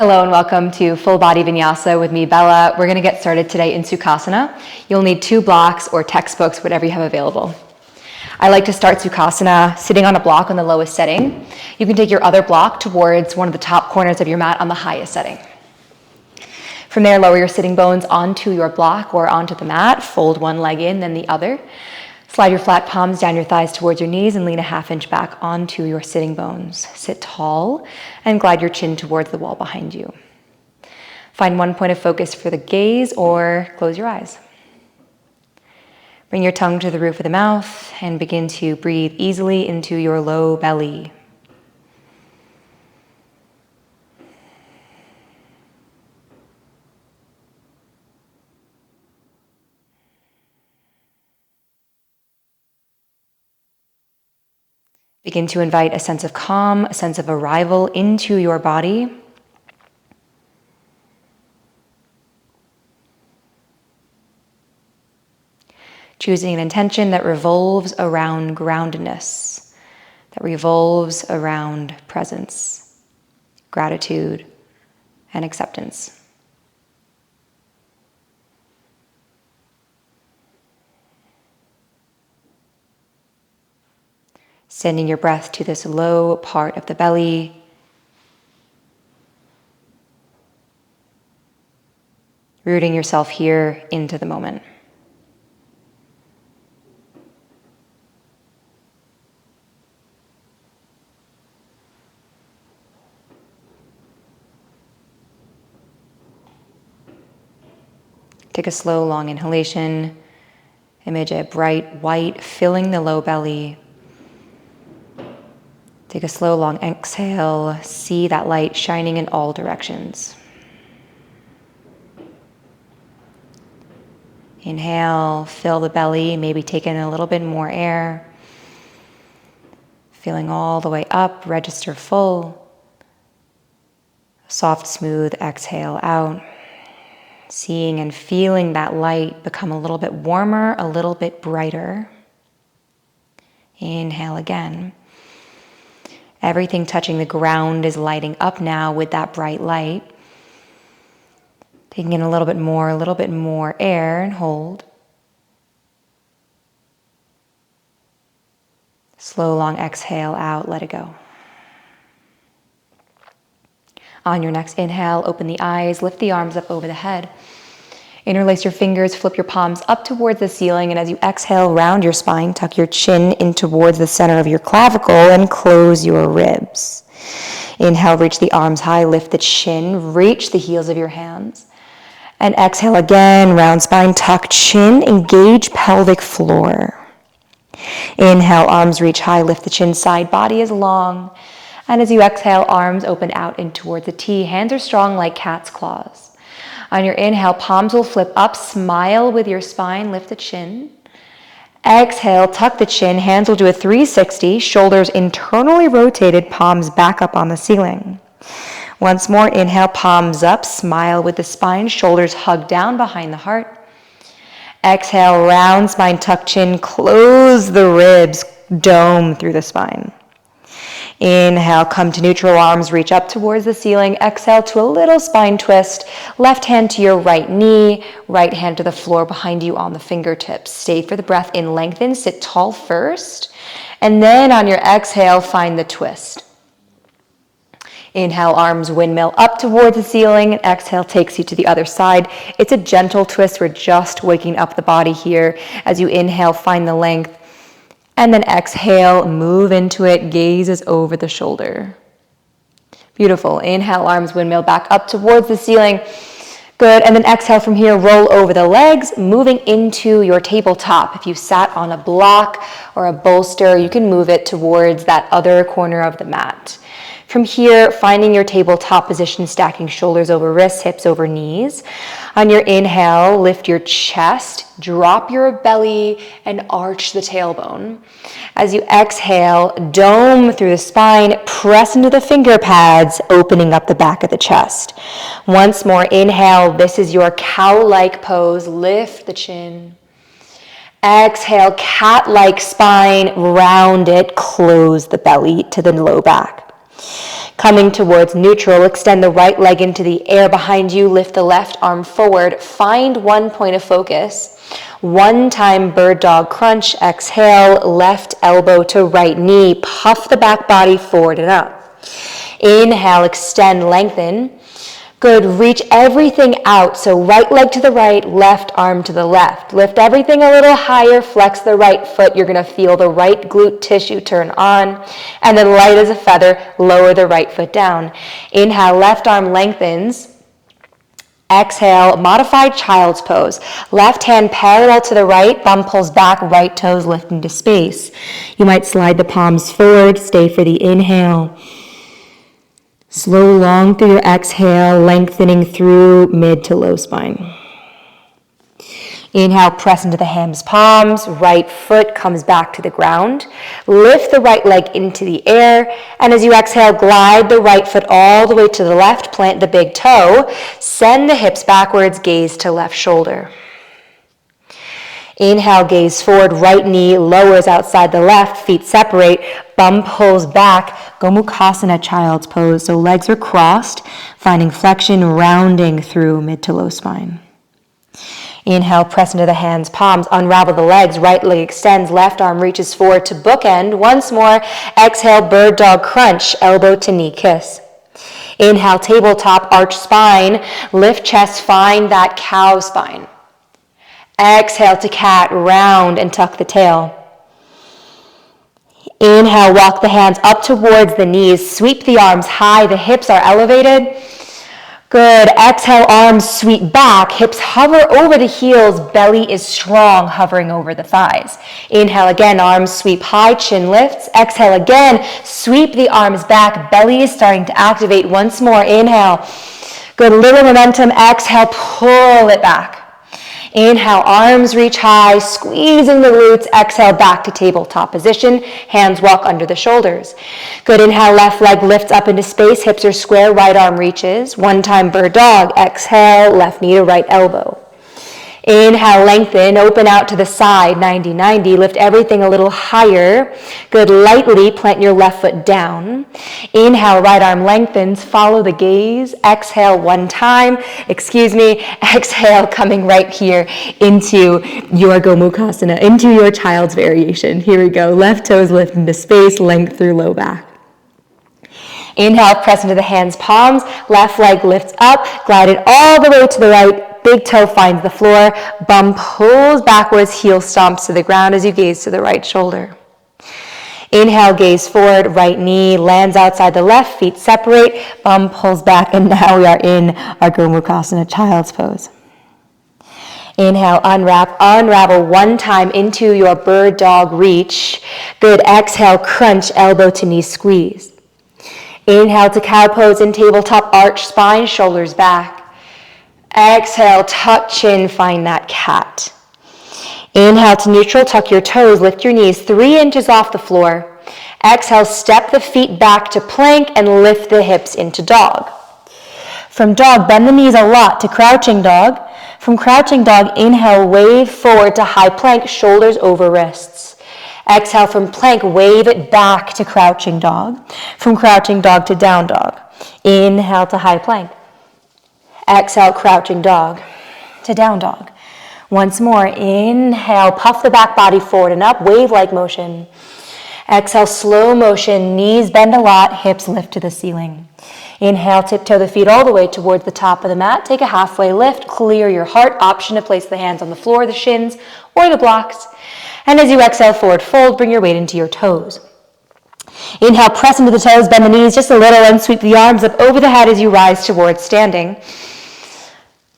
Hello and welcome to Full Body Vinyasa with me, Bella. We're going to get started today in Sukhasana. You'll need 2 blocks or textbooks, whatever you have available. I like to start Sukhasana sitting on a block on the lowest setting. You can take your other block towards one of the top corners of your mat on the highest setting. From there, lower your sitting bones onto your block or onto the mat. Fold one leg in, then the other. Slide your flat palms down your thighs towards your knees and lean a ½ inch back onto your sitting bones. Sit tall and glide your chin towards the wall behind you. Find one point of focus for the gaze or close your eyes. Bring your tongue to the roof of the mouth and begin to breathe easily into your low belly. Begin to invite a sense of calm, a sense of arrival into your body. Choosing an intention that revolves around groundedness, that revolves around presence, gratitude, and acceptance. Sending your breath to this low part of the belly. Rooting yourself here into the moment. Take a slow, long inhalation. Image a bright white filling the low belly. Take a slow, long exhale. See that light shining in all directions. Inhale, fill the belly, maybe take in a little bit more air. Feeling all the way up, register full. Soft, smooth exhale out. Seeing and feeling that light become a little bit warmer, a little bit brighter. Inhale again. Everything touching the ground is lighting up now with that bright light. Taking in a little bit more air and hold. Slow, long exhale out, let it go. On your next inhale, open the eyes, lift the arms up over the head. Interlace your fingers, flip your palms up towards the ceiling, and as you exhale, round your spine, tuck your chin in towards the center of your clavicle and close your ribs. Inhale, reach the arms high, lift the chin, reach the heels of your hands. And exhale again, round spine, tuck chin, engage pelvic floor. Inhale, arms reach high, lift the chin, side body is long. And as you exhale, arms open out and towards the T. Hands are strong like cat's claws. On your inhale, palms will flip up, smile with your spine, lift the chin. Exhale, tuck the chin, hands will do a 360, shoulders internally rotated, palms back up on the ceiling. Once more, inhale, palms up, smile with the spine, shoulders hug down behind the heart. Exhale, round spine, tuck chin, close the ribs, dome through the spine. Inhale, come to neutral, arms reach up towards the ceiling. Exhale to a little spine twist. Left hand to your right knee, right hand to the floor behind you on the fingertips. Stay for the breath in, lengthen, sit tall first. And then on your exhale, find the twist. Inhale, arms windmill up towards the ceiling. And exhale takes you to the other side. It's a gentle twist. We're just waking up the body here. As you inhale, find the length. And then exhale, move into it, gazes over the shoulder. Beautiful. Inhale, arms windmill back up towards the ceiling. Good. And then exhale from here, roll over the legs, moving into your tabletop. If you sat on a block or a bolster, you can move it towards that other corner of the mat. From here, finding your tabletop position, stacking shoulders over wrists, hips over knees. On your inhale, lift your chest, drop your belly, and arch the tailbone. As you exhale, dome through the spine, press into the finger pads, opening up the back of the chest. Once more, inhale, this is your cow-like pose, lift the chin. Exhale, cat-like spine, round it, close the belly to the low back. Coming towards neutral, extend the right leg into the air behind you, lift the left arm forward, find one point of focus. One time bird dog crunch, exhale, left elbow to right knee, puff the back body forward and up. Inhale, extend, lengthen. Good, reach everything out, so right leg to the right, left arm to the left. Lift everything a little higher, flex the right foot. You're gonna feel the right glute tissue turn on, and then light as a feather, lower the right foot down. Inhale, left arm lengthens. Exhale, modified child's pose. Left hand parallel to the right, bum pulls back, right toes lift into space. You might slide the palms forward, stay for the inhale. Slow, long through your exhale, lengthening through mid to low spine. Inhale, press into the hands, palms, right foot comes back to the ground. Lift the right leg into the air, and as you exhale, glide the right foot all the way to the left, plant the big toe, send the hips backwards, gaze to left shoulder. Inhale, gaze forward, right knee lowers outside the left, feet separate, bum pulls back, Gomukhasana, child's pose. So legs are crossed, finding flexion, rounding through mid to low spine. Inhale, press into the hands, palms, unravel the legs, right leg extends, left arm reaches forward to bookend. Once more, exhale, bird dog crunch, elbow to knee kiss. Inhale, tabletop, arch spine, lift chest, find that cow spine. Exhale to cat, round and tuck the tail. Inhale, walk the hands up towards the knees, sweep the arms high, the hips are elevated. Good, exhale, arms sweep back, hips hover over the heels, belly is strong, hovering over the thighs. Inhale again, arms sweep high, chin lifts. Exhale again, sweep the arms back, belly is starting to activate once more. Inhale, good, little momentum, exhale, pull it back. Inhale, arms reach high, squeezing the glutes. Exhale, back to tabletop position. Hands walk under the shoulders. Good, inhale, left leg lifts up into space. Hips are square, right arm reaches. One time bird dog. Exhale, left knee to right elbow. Inhale, lengthen, open out to the side, 90-90. Lift everything a little higher. Good, lightly plant your left foot down. Inhale, right arm lengthens, follow the gaze. Exhale, one time. Exhale, coming right here into your Gomukhasana, into your child's variation. Here we go, left toes lift into space, length through low back. Inhale, press into the hands, palms, left leg lifts up, glide it all the way to the right. Big toe finds the floor, bum pulls backwards, heel stomps to the ground as you gaze to the right shoulder. Inhale, gaze forward, right knee lands outside the left, feet separate, bum pulls back, and now we are in our Gomukhasana, child's pose. Inhale, unravel one time into your bird dog reach. Good, exhale, crunch, elbow to knee squeeze. Inhale to cow pose in tabletop, arch spine, shoulders back. Exhale, tuck chin, find that cat. Inhale to neutral, tuck your toes, lift your knees 3 inches off the floor. Exhale, step the feet back to plank and lift the hips into dog. From dog, bend the knees a lot to crouching dog. From crouching dog, inhale, wave forward to high plank, shoulders over wrists. Exhale, from plank, wave it back to crouching dog. From crouching dog to down dog. Inhale to high plank. Exhale, crouching dog to down dog. Once more, inhale, puff the back body forward and up, wave-like motion. Exhale, slow motion, knees bend a lot, hips lift to the ceiling. Inhale, tiptoe the feet all the way towards the top of the mat. Take a halfway lift, clear your heart. Option to place the hands on the floor, the shins, or the blocks. And as you exhale, forward fold, bring your weight into your toes. Inhale, press into the toes, bend the knees just a little, and sweep the arms up over the head as you rise towards standing.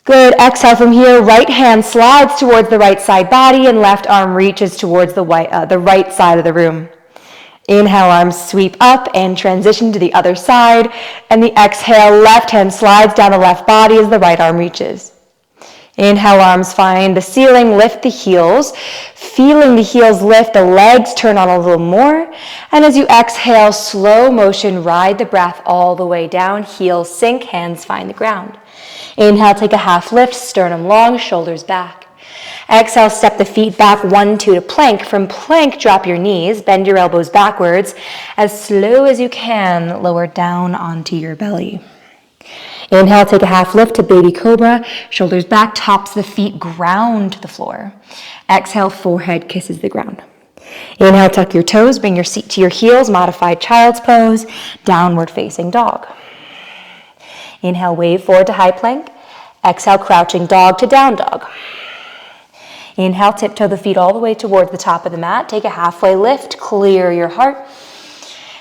Good, exhale from here, right hand slides towards the right side body and left arm reaches towards the right side of the room. Inhale, arms sweep up and transition to the other side. And the exhale, left hand slides down the left body as the right arm reaches. Inhale, arms find the ceiling, lift the heels. Feeling the heels lift, the legs turn on a little more. And as you exhale, slow motion, ride the breath all the way down. Heels sink, hands find the ground. Inhale, take a half lift, sternum long, shoulders back. Exhale, step the feet back, 1, 2 to plank. From plank, drop your knees, bend your elbows backwards. As slow as you can, lower down onto your belly. Inhale, take a half lift to baby cobra. Shoulders back, tops of the feet ground to the floor. Exhale, forehead kisses the ground. Inhale, tuck your toes, bring your seat to your heels, modified child's pose, downward facing dog. Inhale, wave forward to high plank. Exhale, crouching dog to down dog. Inhale, tiptoe the feet all the way towards the top of the mat. Take a halfway lift, clear your heart.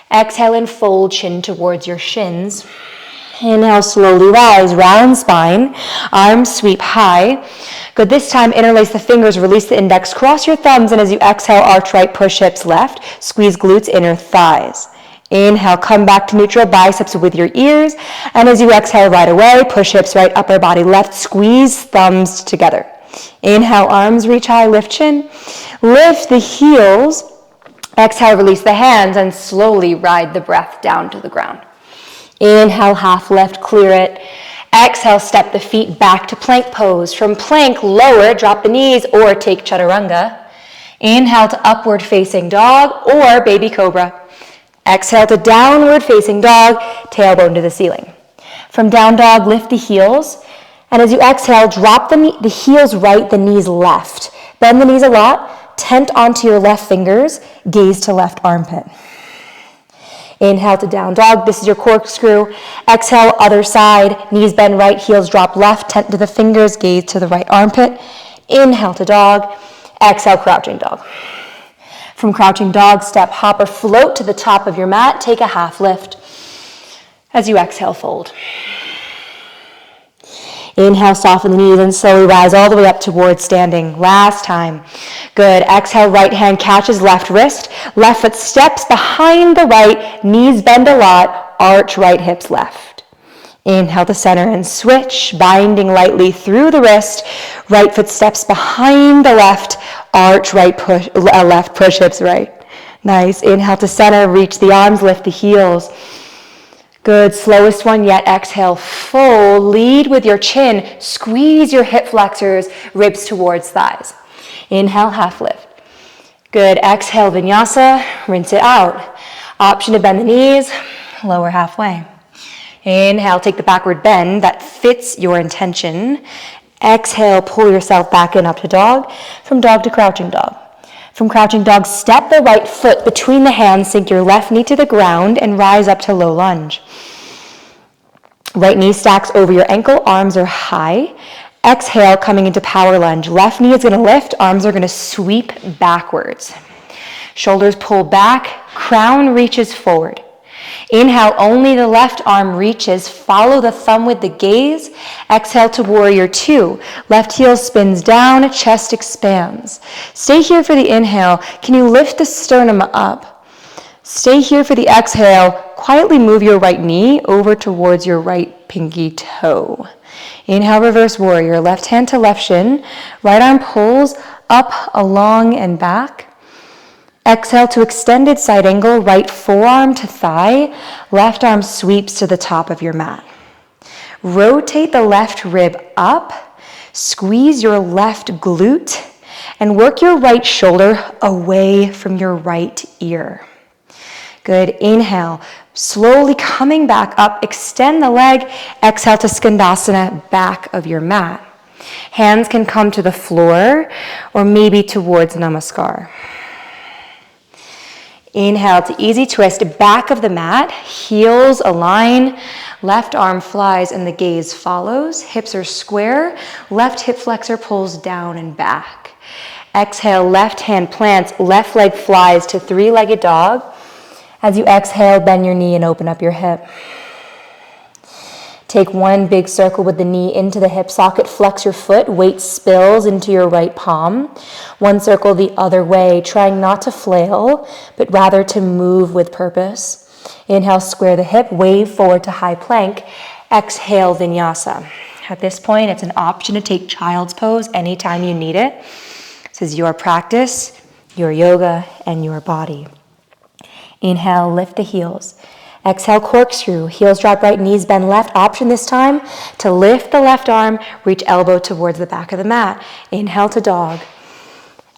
Exhale and fold chin towards your shins. Inhale, slowly rise, round spine, arms sweep high. Good, this time interlace the fingers, release the index, cross your thumbs, and as you exhale, arch right, push hips left, squeeze glutes, inner thighs. Inhale, come back to neutral, biceps with your ears, and as you exhale right away, push hips right, upper body left, squeeze thumbs together. Inhale, arms reach high, lift chin, lift the heels. Exhale, release the hands, and slowly ride the breath down to the ground. Inhale, half lift, clear it. Exhale, step the feet back to plank pose. From plank, lower, drop the knees, or take chaturanga. Inhale to upward facing dog or baby cobra. Exhale to downward facing dog, tailbone to the ceiling. From down dog, lift the heels. And as you exhale, drop the heels right, the knees left. Bend the knees a lot, tent onto your left fingers, gaze to left armpit. Inhale to down dog, this is your corkscrew. Exhale, other side, knees bend right, heels drop left, tent to the fingers, gaze to the right armpit. Inhale to dog, exhale, crouching dog. From crouching dog, step, hop, or float to the top of your mat, take a half lift. As you exhale, fold. Inhale, soften the knees and slowly rise all the way up towards standing. Last time. Good. Exhale, right hand catches left wrist. Left foot steps behind the right. Knees bend a lot. Arch right hips left. Inhale to center and switch. Binding lightly through the wrist. Right foot steps behind the left. Arch right push, left push hips right. Nice. Inhale to center. Reach the arms. Lift the heels. Good, slowest one yet. Exhale, fold, lead with your chin, squeeze your hip flexors, ribs towards thighs. Inhale, half lift. Good, exhale, vinyasa, rinse it out. Option to bend the knees, lower halfway. Inhale, take the backward bend that fits your intention. Exhale, pull yourself back in up to dog, from dog to crouching dog. From crouching dog, step the right foot between the hands, sink your left knee to the ground, and rise up to low lunge. Right knee stacks over your ankle, arms are high. Exhale, coming into power lunge. Left knee is going to lift, arms are going to sweep backwards. Shoulders pull back, crown reaches forward. Inhale, only the left arm reaches. Follow the thumb with the gaze. Exhale to warrior two. Left heel spins down, chest expands. Stay here for the inhale. Can you lift the sternum up? Stay here for the exhale. Quietly move your right knee over towards your right pinky toe. Inhale, reverse warrior. Left hand to left shin. Right arm pulls up, along, and back. Exhale to extended side angle, right forearm to thigh, left arm sweeps to the top of your mat. Rotate the left rib up, squeeze your left glute, and work your right shoulder away from your right ear. Good, inhale, slowly coming back up, extend the leg, exhale to Skandasana, back of your mat. Hands can come to the floor or maybe towards Namaskar. Inhale to easy twist, back of the mat, heels align, left arm flies and the gaze follows, hips are square, left hip flexor pulls down and back. Exhale, left hand plants, left leg flies to three-legged dog. As you exhale, bend your knee and open up your hip. Take one big circle with the knee into the hip socket, flex your foot, weight spills into your right palm. One circle the other way, trying not to flail, but rather to move with purpose. Inhale, square the hip, wave forward to high plank. Exhale, vinyasa. At this point, it's an option to take child's pose anytime you need it. This is your practice, your yoga, and your body. Inhale, lift the heels. Exhale, corkscrew, heels drop right, knees bend left. Option this time to lift the left arm, reach elbow towards the back of the mat. Inhale to dog.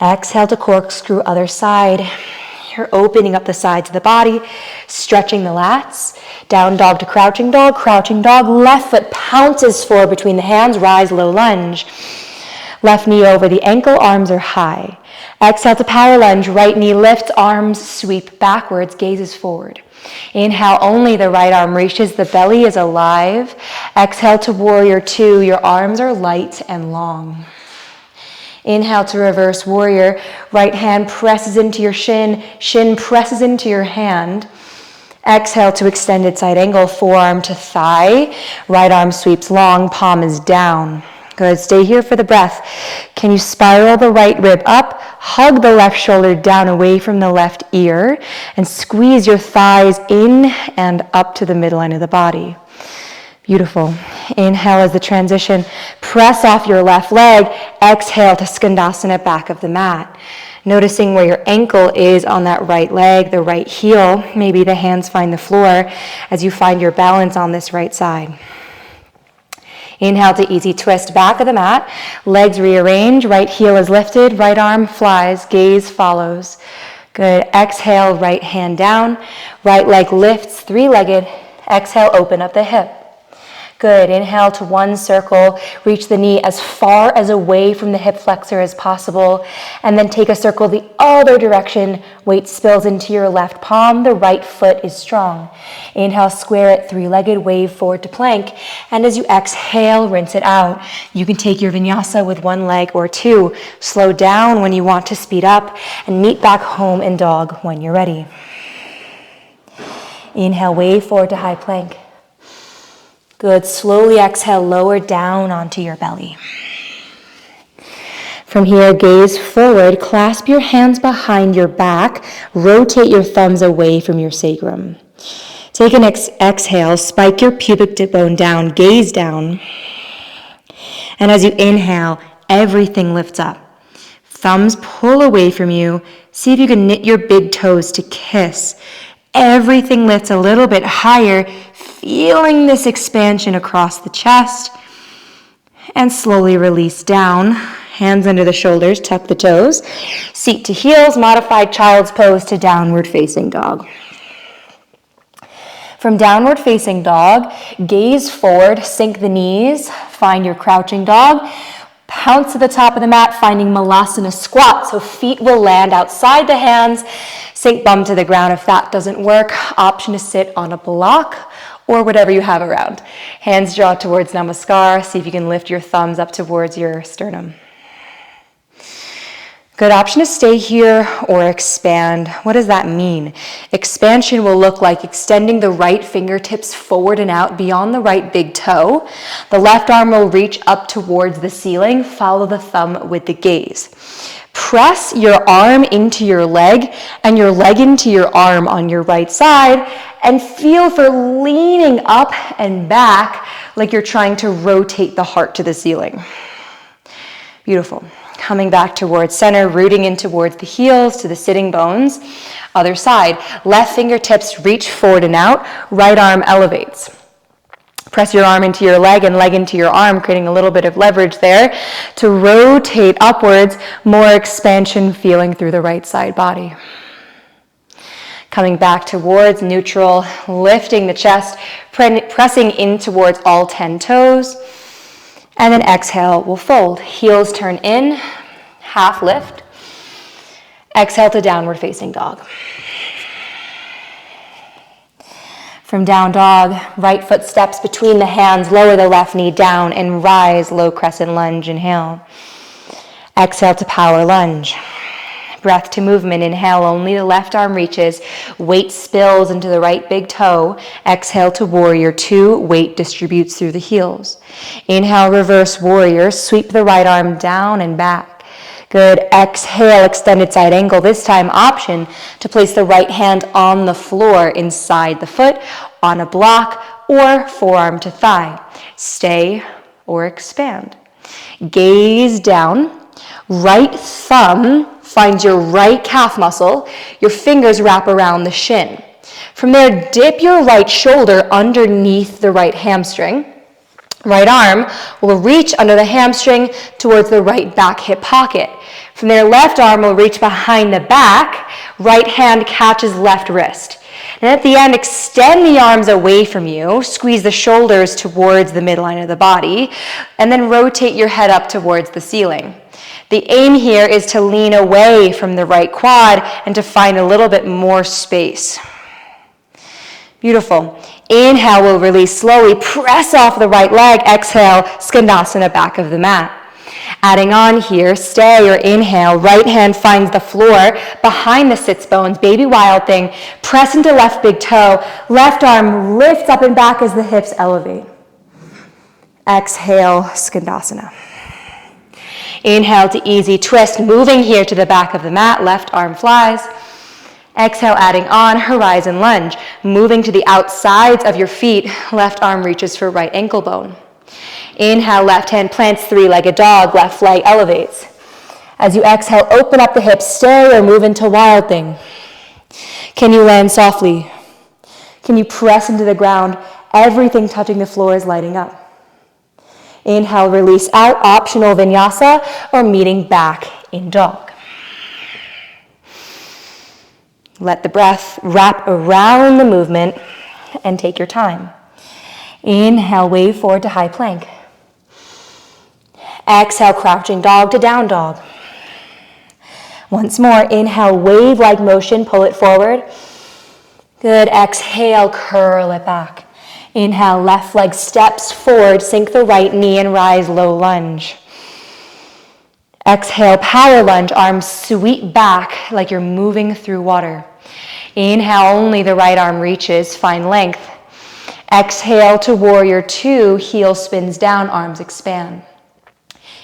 Exhale to corkscrew, other side. You're opening up the sides of the body, stretching the lats. Down dog to crouching dog, left foot pounces forward between the hands, rise, low lunge. Left knee over the ankle, arms are high. Exhale to power lunge, right knee lifts, arms sweep backwards, gazes forward. Inhale, only the right arm reaches, the belly is alive. Exhale to warrior two, your arms are light and long. Inhale to reverse warrior, right hand presses into your shin, shin presses into your hand. Exhale to extended side angle, forearm to thigh, right arm sweeps long, palm is down. Good, stay here for the breath. Can you spiral the right rib up, hug the left shoulder down away from the left ear, and squeeze your thighs in and up to the midline of the body. Beautiful. Inhale as the transition. Press off your left leg. Exhale to Skandasana, back of the mat. Noticing where your ankle is on that right leg, the right heel. Maybe the hands find the floor as you find your balance on this right side. Inhale to easy twist, back of the mat. Legs rearrange. Right heel is lifted. Right arm flies. Gaze follows. Good. Exhale, right hand down. Right leg lifts, three-legged. Exhale, open up the hip. Good. Inhale to one circle. Reach the knee as far as away from the hip flexor as possible. And then take a circle the other direction. Weight spills into your left palm. The right foot is strong. Inhale, square it, three-legged, wave forward to plank. And as you exhale, rinse it out. You can take your vinyasa with one leg or two. Slow down when you want to speed up. And meet back home in dog when you're ready. Inhale, wave forward to high plank. Good. Slowly exhale, lower down onto your belly. From here, gaze forward, clasp your hands behind your back, rotate your thumbs away from your sacrum. Take an exhale, spike your pubic bone down, gaze down. And as you inhale, everything lifts up. Thumbs pull away from you. See if you can knit your big toes to kiss. Everything lifts a little bit higher, feeling this expansion across the chest. And slowly release down. Hands under the shoulders, tuck the toes. Seat to heels, modified child's pose to downward facing dog. From downward facing dog, gaze forward, sink the knees, find your crouching dog. Pounce to the top of the mat, finding Malasana squat. So feet will land outside the hands. Sink bum to the ground. If that doesn't work, option to sit on a block or whatever you have around. Hands draw towards Namaskar. See if you can lift your thumbs up towards your sternum. Good option to stay here or expand. What does that mean? Expansion will look like extending the right fingertips forward and out beyond the right big toe. The left arm will reach up towards the ceiling. Follow the thumb with the gaze. Press your arm into your leg and your leg into your arm on your right side and feel for leaning up and back like you're trying to rotate the heart to the ceiling. Beautiful. Coming back towards center, rooting in towards the heels to the sitting bones. Other side, left fingertips reach forward and out, right arm elevates. Press your arm into your leg and leg into your arm, creating a little bit of leverage there to rotate upwards, more expansion feeling through the right side body. Coming back towards neutral, lifting the chest, pressing in towards all 10 toes. And then exhale, we'll fold. Heels turn in, half lift. Exhale to downward facing dog. From down dog, right foot steps between the hands, lower the left knee down and rise, low crescent lunge, inhale. Exhale to power lunge. Breath to movement, inhale, only the left arm reaches, weight spills into the right big toe. Exhale to warrior two, weight distributes through the heels. Inhale, reverse warrior, sweep the right arm down and back. Good, exhale, extended side angle. This time option to place the right hand on the floor inside the foot, on a block, or forearm to thigh. Stay or expand. Gaze down, right thumb finds your right calf muscle. Your fingers wrap around the shin. From there, dip your right shoulder underneath the right hamstring. Right arm will reach under the hamstring towards the right back hip pocket. From there, left arm will reach behind the back. Right hand catches left wrist. And at the end, extend the arms away from you. Squeeze the shoulders towards the midline of the body. And then rotate your head up towards the ceiling. The aim here is to lean away from the right quad and to find a little bit more space. Beautiful. Inhale, we'll release slowly. Press off the right leg. Exhale, Skandasana, back of the mat. Adding on here, stay or inhale. Right hand finds the floor behind the sits bones. Baby wild thing. Press into left big toe. Left arm lifts up and back as the hips elevate. Exhale, Skandasana. Inhale to easy twist. Moving here to the back of the mat. Left arm flies. Exhale, adding on, horizon lunge. Moving to the outsides of your feet, left arm reaches for right ankle bone. Inhale, left hand plants three-legged dog, left leg elevates. As you exhale, open up the hips, stay or move into wild thing. Can you land softly? Can you press into the ground? Everything touching the floor is lighting up. Inhale, release out, optional vinyasa or meeting back in dog. Let the breath wrap around the movement and take your time. Inhale, wave forward to high plank. Exhale, crouching dog to down dog. Once more, inhale, wave-like motion, pull it forward. Good, exhale, curl it back. Inhale, left leg steps forward, sink the right knee and rise, low lunge. Exhale, power lunge, arms sweep back like you're moving through water. Inhale, only the right arm reaches, find length. Exhale to warrior two, heel spins down, arms expand.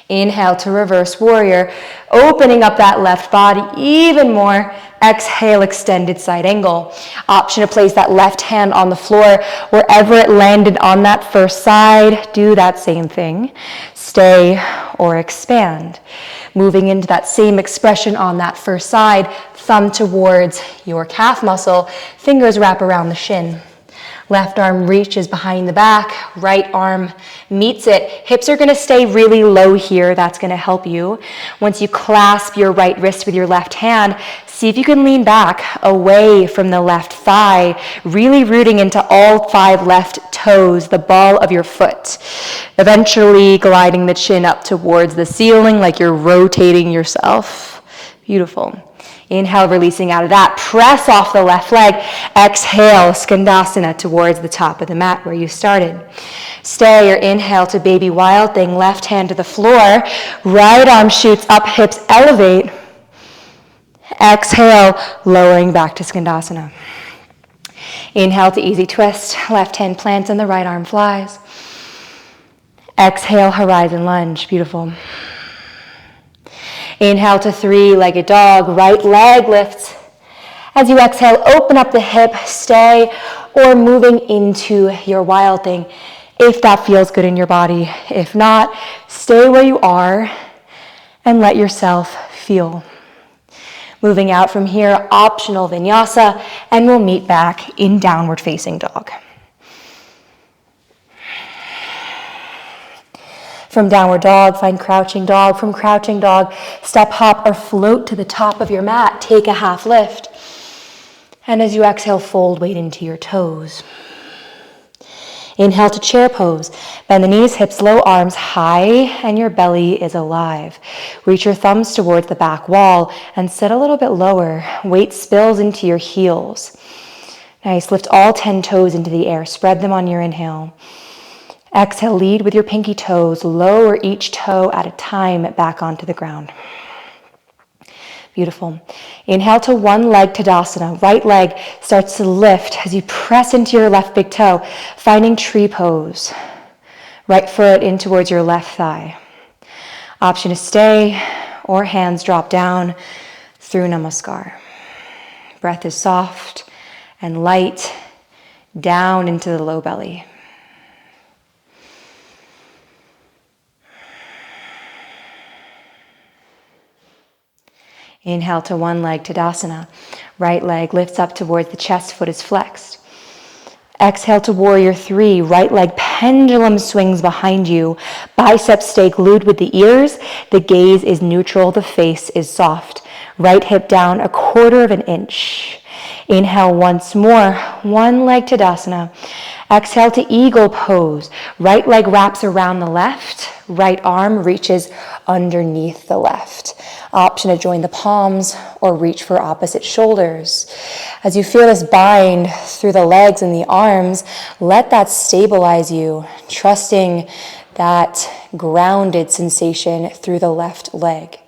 Inhale to reverse warrior, opening up that left body even more. Exhale, extended side angle. Option to place that left hand on the floor. Wherever it landed on that first side, do that same thing. Stay or expand. Moving into that same expression on that first side, thumb towards your calf muscle, fingers wrap around the shin. Left arm reaches behind the back, right arm meets it. Hips are gonna stay really low here, that's gonna help you. Once you clasp your right wrist with your left hand, see if you can lean back away from the left thigh, really rooting into all 5 left toes, the ball of your foot. Eventually gliding the chin up towards the ceiling like you're rotating yourself. Beautiful. Inhale, releasing out of that. Press off the left leg. Exhale, Skandasana towards the top of the mat where you started. Stay or inhale to baby wild thing. Left hand to the floor. Right arm shoots up, hips elevate. Exhale, lowering back to Skandasana. Inhale to easy twist. Left hand plants and the right arm flies. Exhale, horizon lunge. Beautiful. Inhale to 3-legged dog, right leg lifts. As you exhale, open up the hip, stay, or moving into your wild thing, if that feels good in your body. If not, stay where you are and let yourself feel. Moving out from here, optional vinyasa, and we'll meet back in downward facing dog. From downward dog, find crouching dog. From crouching dog, step, hop, or float to the top of your mat. Take a half lift. And as you exhale, fold weight into your toes. Inhale to chair pose. Bend the knees, hips low, arms high, and your belly is alive. Reach your thumbs towards the back wall and sit a little bit lower. Weight spills into your heels. Nice. Lift all 10 toes into the air. Spread them on your inhale. Exhale, lead with your pinky toes. Lower each toe at a time back onto the ground. Beautiful. Inhale to one leg Tadasana. Right leg starts to lift as you press into your left big toe, finding tree pose. Right foot in towards your left thigh. Option to stay or hands drop down through Namaskar. Breath is soft and light down into the low belly. Inhale to one leg Tadasana. Right leg lifts up towards the chest, foot is flexed. Exhale to warrior three, right leg pendulum swings behind you. Biceps stay glued with the ears. The gaze is neutral, the face is soft. Right hip down 1/4 of an inch. Inhale once more, one leg Tadasana. Exhale to eagle pose. Right leg wraps around the left. Right arm reaches underneath the left. Option to join the palms or reach for opposite shoulders. As you feel this bind through the legs and the arms, let that stabilize you, trusting that grounded sensation through the left leg.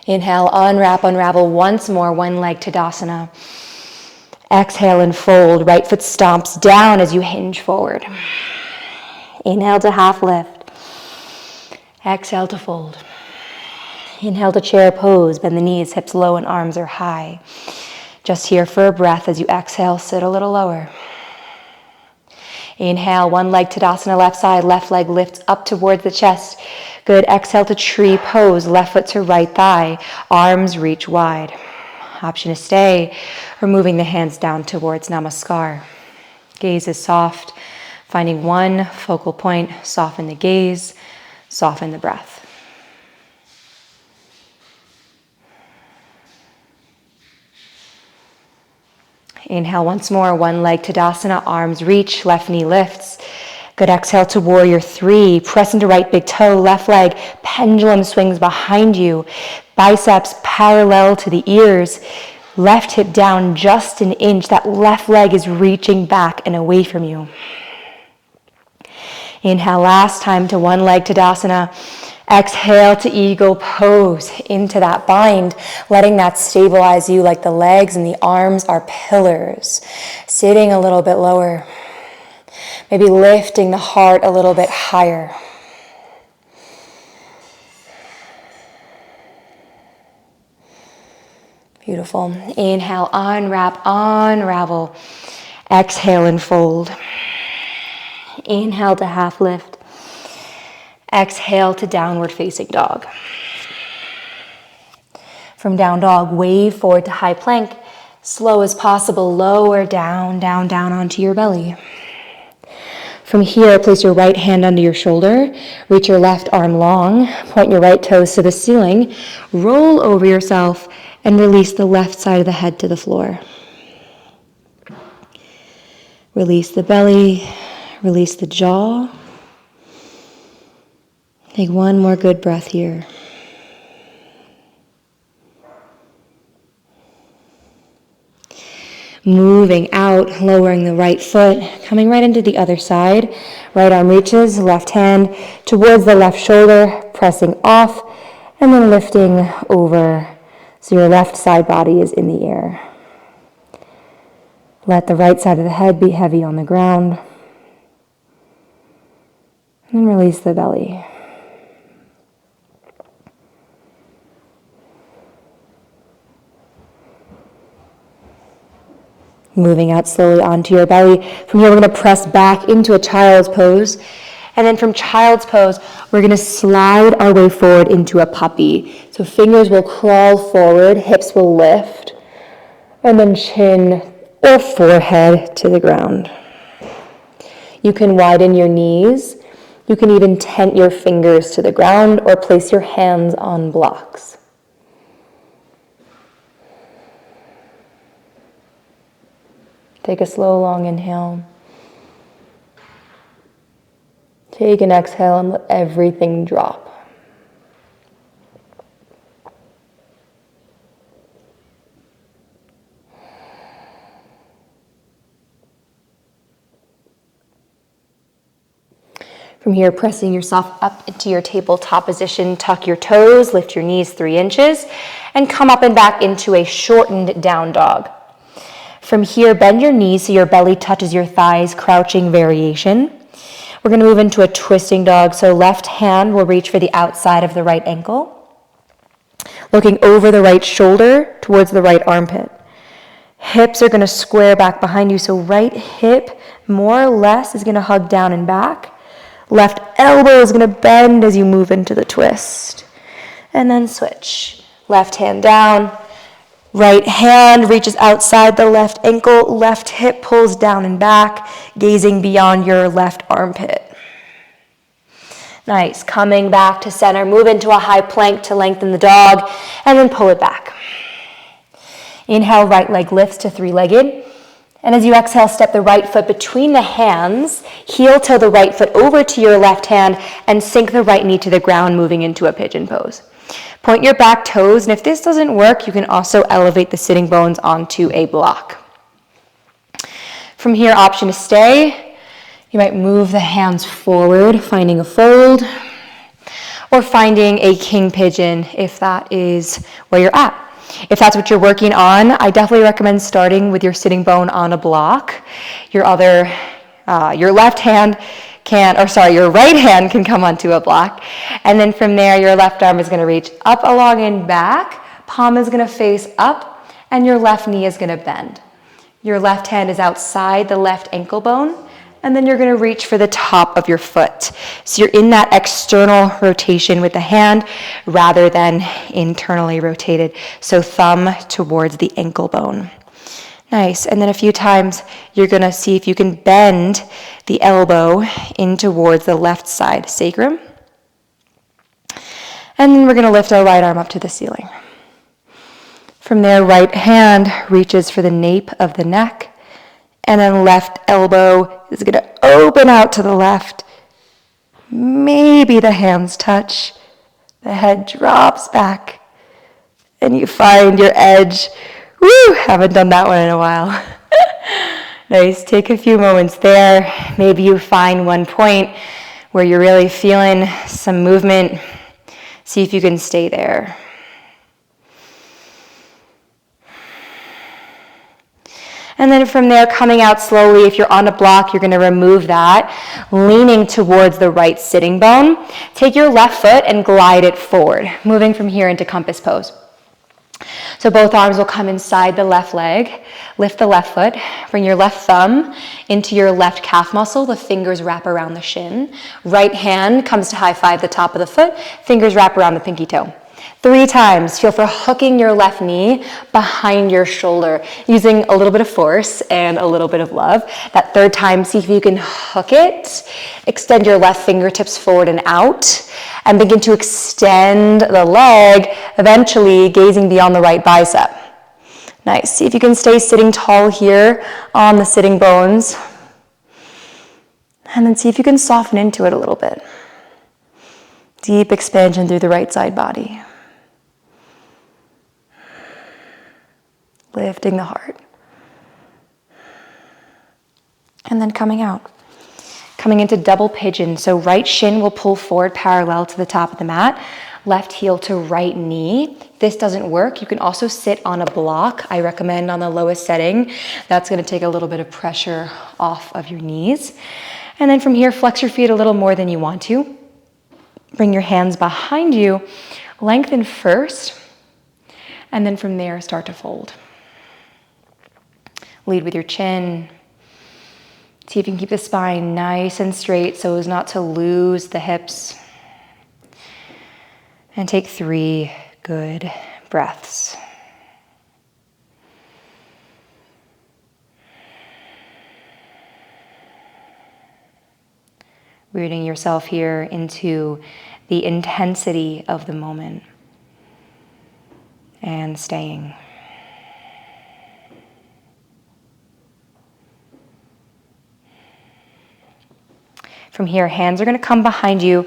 Inhale, unwrap, unravel once more, one leg Tadasana. Exhale and fold, right foot stomps down as you hinge forward. Inhale to half lift. Exhale to fold. Inhale to chair pose, bend the knees, hips low and arms are high. Just here for a breath as you exhale, sit a little lower. Inhale, one leg Tadasana, left side, left leg lifts up towards the chest. Good, exhale to tree pose, left foot to right thigh, arms reach wide. Option to stay, or moving the hands down towards Namaskar. Gaze is soft, finding one focal point, soften the gaze, soften the breath. Inhale once more, one leg Tadasana, arms reach, left knee lifts. Good, exhale to warrior three. Press into right big toe, left leg, pendulum swings behind you. Biceps parallel to the ears. Left hip down just an inch. That left leg is reaching back and away from you. Inhale last time to one leg Tadasana. Exhale to eagle pose into that bind, letting that stabilize you like the legs and the arms are pillars. Sitting a little bit lower. Maybe lifting the heart a little bit higher. Beautiful. Inhale, unwrap, unravel. Exhale and fold. Inhale to half lift. Exhale to downward facing dog. From down dog, wave forward to high plank. Slow as possible, lower down, down, down onto your belly. From here, place your right hand under your shoulder, reach your left arm long, point your right toes to the ceiling, roll over yourself, and release the left side of the head to the floor. Release the belly, release the jaw. Take one more good breath here. Moving out, lowering the right foot, coming right into the other side. Right arm reaches, left hand towards the left shoulder, pressing off, and then lifting over so your left side body is in the air. Let the right side of the head be heavy on the ground. And release the belly. Moving out slowly onto your belly. From here, we're going to press back into a child's pose. And then from child's pose, we're going to slide our way forward into a puppy. So fingers will crawl forward, hips will lift, and then chin or forehead to the ground. You can widen your knees. You can even tent your fingers to the ground or place your hands on blocks. Take a slow, long inhale. Take an exhale and let everything drop. From here, pressing yourself up into your tabletop position, tuck your toes, lift your knees 3 inches, and come up and back into a shortened down dog. From here, bend your knees so your belly touches your thighs, crouching variation. We're going to move into a twisting dog, so left hand will reach for the outside of the right ankle, looking over the right shoulder towards the right armpit. Hips are going to square back behind you, so right hip more or less is going to hug down and back. Left elbow is going to bend as you move into the twist. And then switch. Left hand down. Right hand reaches outside the left ankle. Left hip pulls down and back, gazing beyond your left armpit. Nice. Coming back to center. Move into a high plank to lengthen the dog, and then pull it back. Inhale, right leg lifts to three-legged. And as you exhale, step the right foot between the hands, heel toe the right foot over to your left hand, and sink the right knee to the ground, moving into a pigeon pose. Point your back toes, and if this doesn't work, you can also elevate the sitting bones onto a block. From here, option to stay. You might move the hands forward, finding a fold, or finding a king pigeon if that is where you're at. If that's what you're working on, I definitely recommend starting with your sitting bone on a block. Your right hand can come onto a block. And then from there, your left arm is gonna reach up, along, and back. Palm is gonna face up, and your left knee is gonna bend. Your left hand is outside the left ankle bone, and then you're gonna reach for the top of your foot. So you're in that external rotation with the hand rather than internally rotated. So thumb towards the ankle bone. Nice, and then a few times you're gonna see if you can bend the elbow in towards the left side sacrum. And then we're gonna lift our right arm up to the ceiling. From there, right hand reaches for the nape of the neck, and then left elbow is gonna open out to the left. Maybe the hands touch, the head drops back, and you find your edge. Woo, haven't done that one in a while. Nice, take a few moments there. Maybe you find one point where you're really feeling some movement. See if you can stay there. And then from there, coming out slowly, if you're on a block, you're gonna remove that, leaning towards the right sitting bone. Take your left foot and glide it forward, moving from here into compass pose. So both arms will come inside the left leg. Lift the left foot, bring your left thumb into your left calf muscle, the fingers wrap around the shin. Right hand comes to high five the top of the foot, fingers wrap around the pinky toe. 3 times, feel for hooking your left knee behind your shoulder, using a little bit of force and a little bit of love. That 3rd time, see if you can hook it. Extend your left fingertips forward and out, and begin to extend the leg, eventually gazing beyond the right bicep. Nice, see if you can stay sitting tall here on the sitting bones. And then see if you can soften into it a little bit. Deep expansion through the right side body. Lifting the heart. And then coming out. Coming into double pigeon. So right shin will pull forward parallel to the top of the mat. Left heel to right knee. If this doesn't work, you can also sit on a block. I recommend on the lowest setting. That's going to take a little bit of pressure off of your knees. And then from here, flex your feet a little more than you want to. Bring your hands behind you. Lengthen first. And then from there, start to fold. Lead with your chin. See if you can keep the spine nice and straight so as not to lose the hips. And take 3 good breaths. Rooting yourself here into the intensity of the moment and staying. From here, hands are going to come behind you,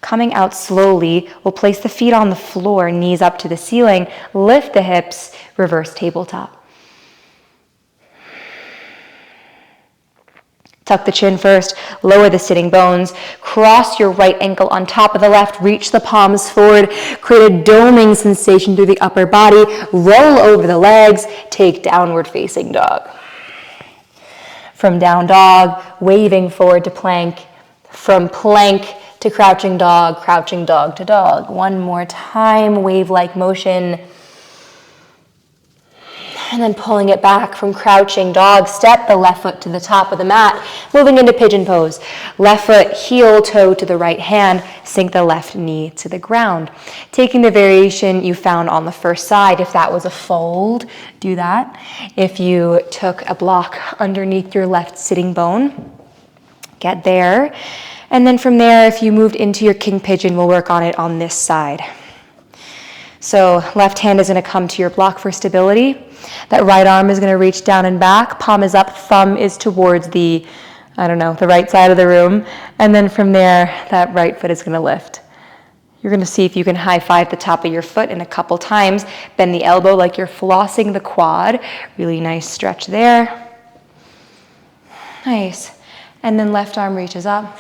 coming out slowly. We'll place the feet on the floor, knees up to the ceiling, lift the hips, reverse tabletop. Tuck the chin first, lower the sitting bones, cross your right ankle on top of the left, reach the palms forward, create a doming sensation through the upper body, roll over the legs, take downward facing dog. From down dog, waving forward to plank. From plank to crouching dog to dog. One more time, wave-like motion. And then pulling it back from crouching dog, step the left foot to the top of the mat, moving into pigeon pose. Left foot, heel toe to the right hand, sink the left knee to the ground. Taking the variation you found on the first side, if that was a fold, do that. If you took a block underneath your left sitting bone, get there. And then from there, if you moved into your king pigeon, we'll work on it on this side. So left hand is going to come to your block for stability. That right arm is going to reach down and back. Palm is up, thumb is towards the right side of the room. And then from there, that right foot is going to lift. You're going to see if you can high five the top of your foot in a couple times. Bend the elbow like you're flossing the quad. Really nice stretch there. Nice. And then left arm reaches up.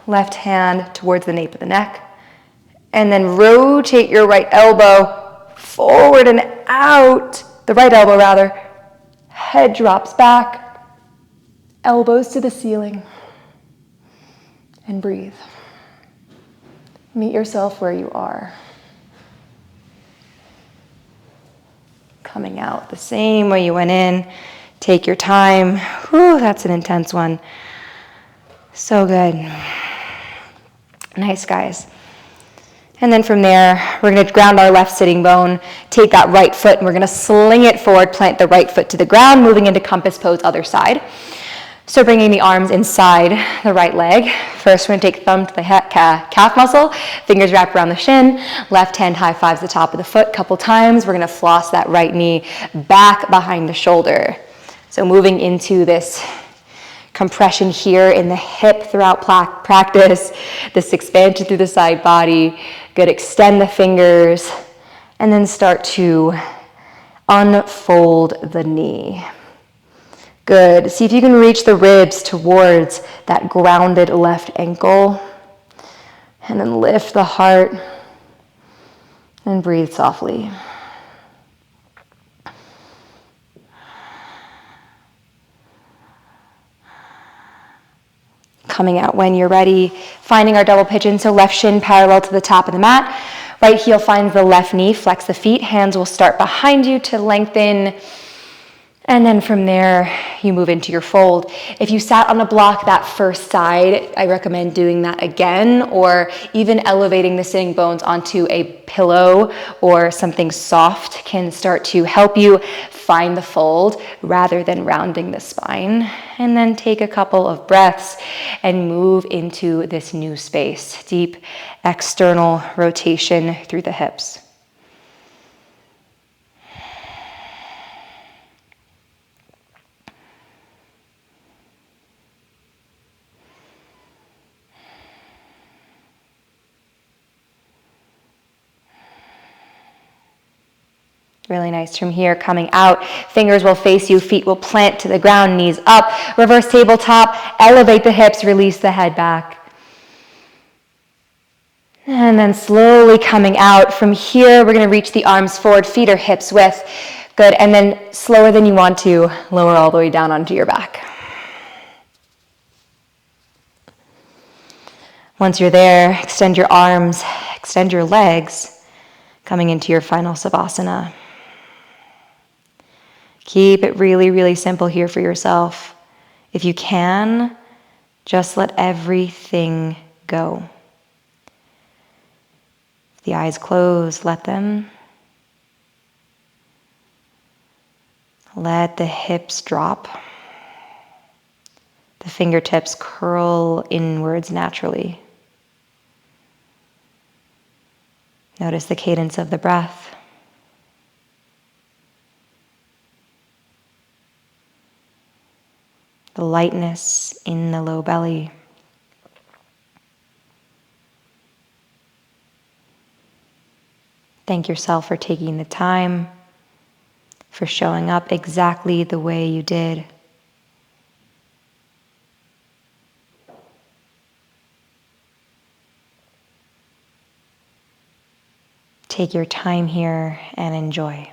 Left hand towards the nape of the neck. And then rotate your right elbow forward and out. The right elbow rather. Head drops back. Elbows to the ceiling. And breathe. Meet yourself where you are. Coming out the same way you went in. Take your time. Whew, that's an intense one. So good. Nice, guys. And then from there, we're going to ground our left sitting bone, take that right foot, and we're going to sling it forward, plant the right foot to the ground, moving into compass pose, other side. So bringing the arms inside the right leg. First, we're going to take thumb to the calf muscle, fingers wrap around the shin, left hand high fives the top of the foot a couple times. We're going to floss that right knee back behind the shoulder. So moving into this compression here in the hip throughout practice, this expansion through the side body. Good, extend the fingers, and then start to unfold the knee. Good, see if you can reach the ribs towards that grounded left ankle, and then lift the heart, and breathe softly. Coming out when you're ready, finding our double pigeon, so left shin parallel to the top of the mat, right heel finds the left knee, flex the feet, hands will start behind you to lengthen, and then from there, you move into your fold. If you sat on a block that first side, I recommend doing that again, or even elevating the sitting bones onto a pillow or something soft can start to help you find the fold rather than rounding the spine. And then take a couple of breaths and move into this new space. Deep external rotation through the hips. Really nice. From here, coming out, fingers will face you, feet will plant to the ground, knees up, reverse tabletop, elevate the hips, release the head back. And then slowly coming out. From here, we're going to reach the arms forward, feet or hips width. Good, and then slower than you want to, lower all the way down onto your back. Once you're there, extend your arms, extend your legs, coming into your final Savasana. Keep it really, really simple here for yourself. If you can, just let everything go. If the eyes close, let them. Let the hips drop. The fingertips curl inwards naturally. Notice the cadence of the breath. The lightness in the low belly. Thank yourself for taking the time, for showing up exactly the way you did. Take your time here and enjoy.